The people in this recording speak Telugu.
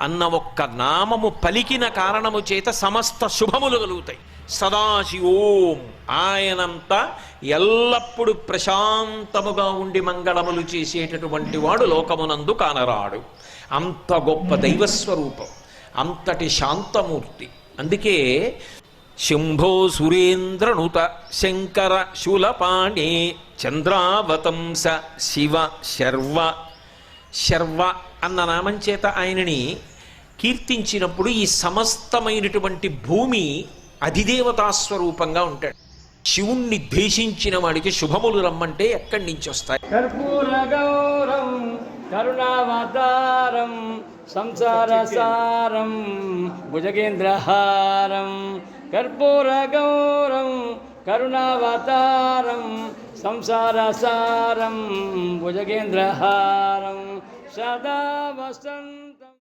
అన్న ఒక్క నామము పలికిన కారణము చేత సమస్త శుభములు కలుగుతాయి. సదాశివోం, ఆయనంతా ఎల్లప్పుడూ ప్రశాంతముగా ఉండి మంగళములు చేసేటటువంటి వాడు లోకమునందు కానరాడు. అంత గొప్ప దైవస్వరూపం, అంతటి శాంతమూర్తి. అందుకే శంభో సురేంద్రనుత శంకర శూలపాణే చంద్రావతంస శివ శర్వ. శర్వ అన్న నామం చేత ఆయనని కీర్తించినప్పుడు ఈ సమస్తమైనటువంటి భూమి అధిదేవతాస్వరూపంగా ఉంటాడు. శివుణ్ణి ద్వేషించిన వాడికి శుభములు రమ్మంటే ఎక్కడి నుంచి వస్తాయి? కర్పూర గౌరం కరుణావతారం సంసారసారం భుజగేంద్రహారం. కర్పూర గౌరం కరుణావతారం సంసారసారం భుజగేంద్రహారం సదా వసంత